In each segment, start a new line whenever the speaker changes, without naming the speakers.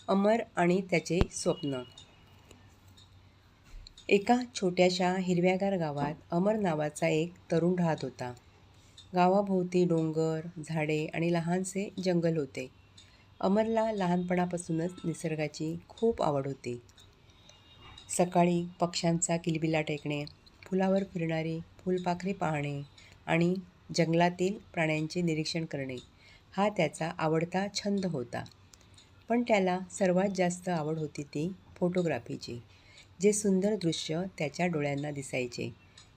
अमर आणि त्याचे स्वप्न. एका छोट्याशा हिरव्यागार गावात अमर नावाचा एक तरुण राहत होता. गावाभोवती डोंगर, झाडे आणि लहानसे जंगल होते. अमरला लहानपणापासूनच निसर्गाची खूप आवड होती. सकाळी पक्ष्यांचा किलबिलाट ऐकणे, फुलावर फिरणारी फुलपाखरे पाहणे आणि जंगलातील प्राण्यांचे निरीक्षण करणे हा त्याचा आवडता छंद होता. पण त्याला सर्वात जास्त आवड होती ती फोटोग्राफीची. जे सुंदर दृश्य त्याच्या डोळ्यांना दिसायचे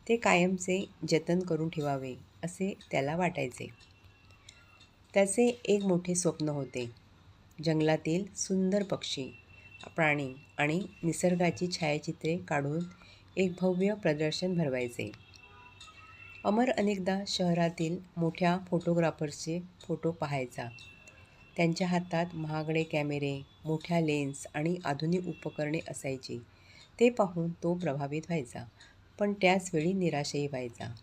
ते कायमचे जतन करून ठेवावे असे त्याला वाटायचे. त्याचे एक मोठे स्वप्न होते. जंगलातील सुंदर पक्षी, प्राणी आणि निसर्गाची छायाचित्रे काढून एक भव्य प्रदर्शन भरवायचे. अमर अनेकदा शहरातील मोठ्या फोटोग्राफर्सचे फोटो पाहायचा. त्यांच्या हातात महागडे कॅमेरे, मोठ्या लेन्स आणि आधुनिक उपकरणे असायची. ते पाहून तो प्रभावित व्हायचा, पण त्याचवेळी निराशही व्हायचा.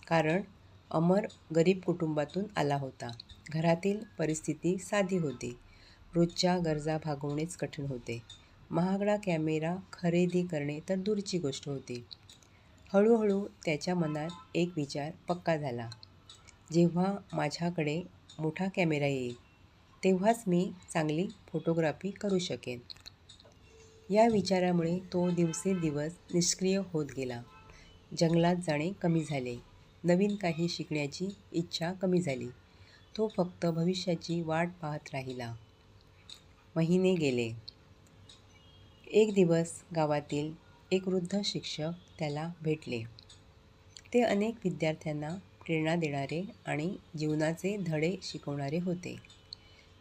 कारण अमर गरीब कुटुंबातून आला होता. घरातील परिस्थिती साधी होती. रोजच्या गरजा भागवणेच कठीण होते. महागडा कॅमेरा खरेदी करणे तर दूरची गोष्ट होती. हळूहळू त्याच्या मनात एक विचार पक्का झाला. जेव्हा माझ्याकडे मोठा कॅमेरा येईल तेव्हाच मी चांगली फोटोग्राफी करू शकेन. या विचारामुळे तो दिवसेंदिवस निष्क्रिय होत गेला. जंगलात जाणे कमी झाले. नवीन काही शिकण्याची इच्छा कमी झाली. तो फक्त भविष्याची वाट पाहत राहिला. महिने गेले. एक दिवस गावातील एक वृद्ध शिक्षक त्याला भेटले. ते अनेक विद्यार्थ्यांना प्रेरणा देणारे आणि जीवनाचे धडे शिकवणारे होते.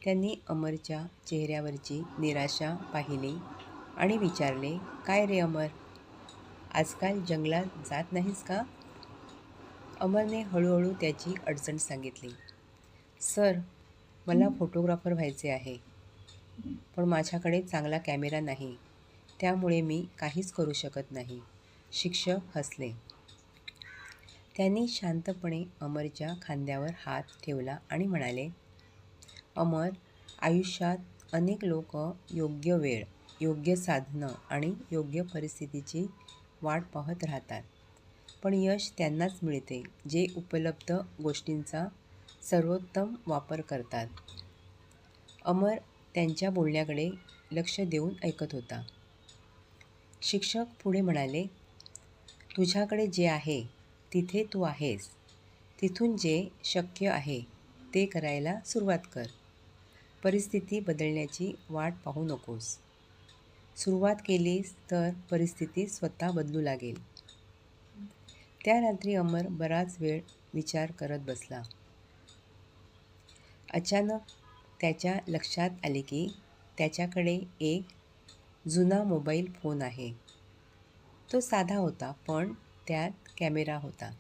त्यांनी अमरच्या चेहऱ्यावरची निराशा पाहिली आणि विचारले, "काय रे अमर, आजकाल जंगलात जात नाहीस का?" अमरने हळूहळू त्याची अडचण सांगितली. "सर, मला फोटोग्राफर व्हायचे आहे, पण माझ्याकडे चांगला कॅमेरा नाही. त्यामुळे मी काहीच करू शकत नाही." शिक्षक हसले. त्यांनी शांतपणे अमरच्या खांद्यावर हात ठेवला आणि म्हणाले, "अमर, आयुष्यात अनेक लोक योग्य वेळ, योग्य साधनं आणि योग्य परिस्थितीची वाट पाहत राहतात. पण यश त्यांनाच मिळते जे उपलब्ध गोष्टींचा सर्वोत्तम वापर करतात." अमर त्यांच्या बोलण्याकडे लक्ष देऊन ऐकत होता. शिक्षक पुढे म्हणाले, "तुझ्याकडे जे आहे तिथे तू आहेस. तिथून जे शक्य आहे ते करायला सुरुवात कर. परिस्थिती बदलण्याची वाट पाहू नकोस. सुरुवात केलीस तर परिस्थिती स्वतः बदलू लागेल." त्या रात्री अमर बराच वेळ विचार करत बसला. अचानक त्याच्या लक्षात आले की त्याच्याकडे एक जुना मोबाईल फोन आहे. तो साधा होता, पण त्यात कॅमेरा होता.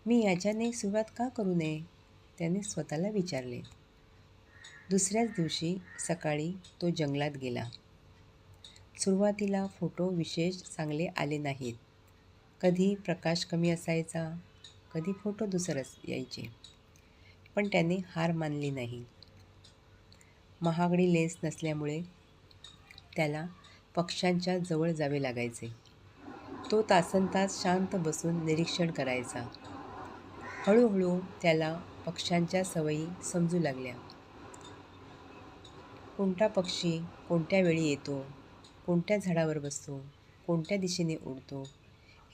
"मी याच्याने सुरुवात का करू नये?" त्याने स्वतःला विचारले. दुसऱ्याच दिवशी सकाळी तो जंगलात गेला. सुरुवातीला फोटो विशेष चांगले आले नाहीत. कधी प्रकाश कमी असायचा, कधी फोटो धूसर यायचे. पण त्याने हार मानली नाही. महागडी लेन्स नसल्यामुळे त्याला पक्ष्यांच्या जवळ जावे लागायचे. तो तासनतास शांत बसून निरीक्षण करायचा. हळूहळू त्याला पक्ष्यांच्या सवयी समजू लागल्या. कोणता पक्षी कोणत्या वेळी येतो, कोणत्या झाडावर बसतो, कोणत्या दिशेने उडतो,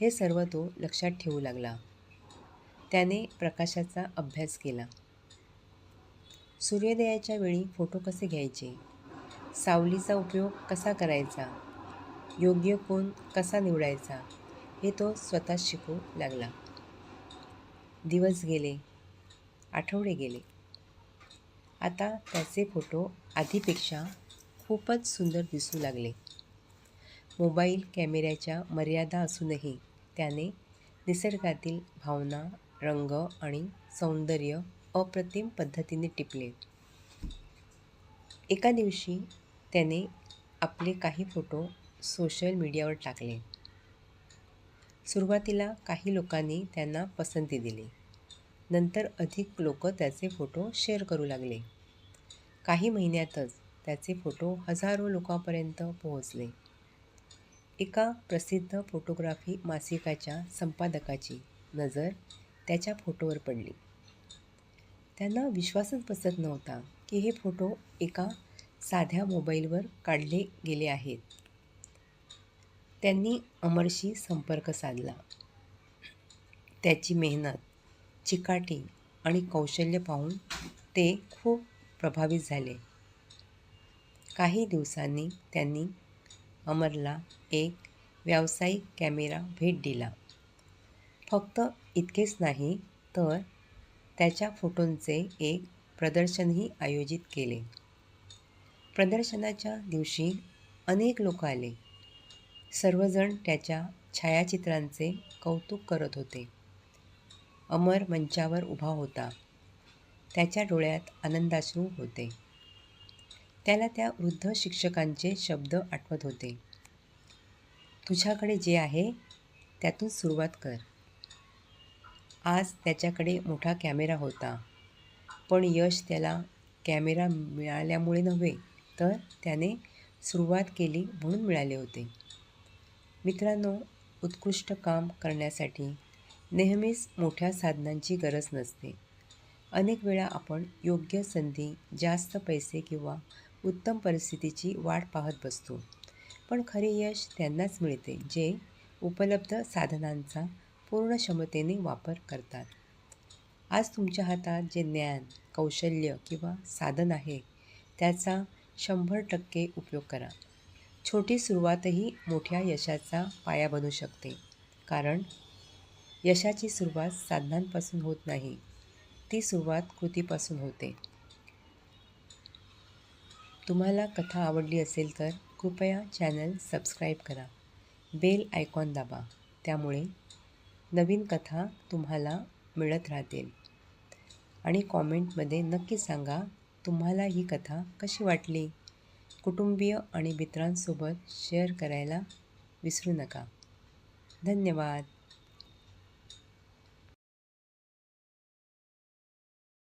हे सर्व तो लक्षात ठेवू लागला. त्याने प्रकाशाचा अभ्यास केला. सूर्योदयाच्या वेळी फोटो कसे घ्यायचे, सावलीचा उपयोग कसा करायचा, योग्य कोन कसा निवडायचा, हे तो स्वतः शिकू लागला. दिवस गेले, आठवडे गेले. आता त्याचे फोटो आधीपेक्षा खूपच सुंदर दिसू लागले. मोबाईल कॅमेऱ्याच्या मर्यादा असूनही त्याने निसर्गातील भावना, रंग आणि सौंदर्य अप्रतिम पद्धतीने टिपले. एका दिवशी त्याने आपले काही फोटो सोशल मीडियावर टाकले. सुरुवातीला काही लोकांनी त्यांना पसंती दिली. नंतर अधिक लोक त्याचे फोटो शेअर करू लागले. काही महिन्यातच त्याचे फोटो हजारो लोकांपर्यंत पोहोचले. एका प्रसिद्ध फोटोग्राफी मासिकाच्या संपादकाची नजर त्याच्या फोटोवर पडली. त्यांना विश्वासच बसत नव्हता की हे फोटो एका साध्या मोबाईलवर काढले गेले आहेत. त्यांनी अमरशी संपर्क साधला. त्याची मेहनत, चिकाटी आणि कौशल्य पाहून ते खूप प्रभावित झाले. काही दिवसांनी त्यांनी अमरला एक व्यावसायिक कॅमेरा भेट दिला. फक्त इतकेच नाही तर त्याच्या फोटोंचे एक प्रदर्शनही आयोजित केले. प्रदर्शनाच्या दिवशी अनेक लोक आले. सर्वजण त्याच्या छायाचित्रांचे कौतुक करत होते. अमर मंचावर उभा होता. त्याच्या डोळ्यात आनंदाश्रू होते. त्याला त्या वृद्ध शिक्षकांचे शब्द आठवत होते. तुझ्याकडे जे आहे त्यातून सुरुवात कर. आज त्याच्याकडे मोठा कॅमेरा होता, पण यश त्याला कॅमेरा मिळाल्यामुळे नव्हे, तर त्याने सुरुवात केली म्हणून मिळाले होते. मित्रांनो, उत्कृष्ट काम करण्यासाठी नेहमीच मोठ्या साधनांची गरज नसते. अनेक वेळा आपण योग्य संधी, जास्त पैसे किंवा उत्तम परिस्थितीची वाट पाहत बसतो. पण खरे यश त्यांनाच मिळते जे उपलब्ध साधनांचा पूर्ण क्षमतेने वापर करतात. आज तुमच्या हातात जे ज्ञान, कौशल्य किंवा साधन आहे त्याचा 100% उपयोग करा. छोटी सुरुवातही मोठ्या यशाचा पाया बनू शकते. कारण यशाची सुरुवात साधनांपासून होत नाही, ती सुरुवात कृतीपासून होते. तुम्हाला कथा आवडली असेल तर कृपया चॅनल सबस्क्राईब करा. बेल आयकॉन दाबा. त्यामुळे नवीन कथा तुम्हाला मिळत राहतील. आणि कॉमेंटमध्ये नक्की सांगा तुम्हाला ही कथा कशी वाटली. कुटुंबीय आणि मित्रांसोबत शेअर करायला विसरू नका. धन्यवाद.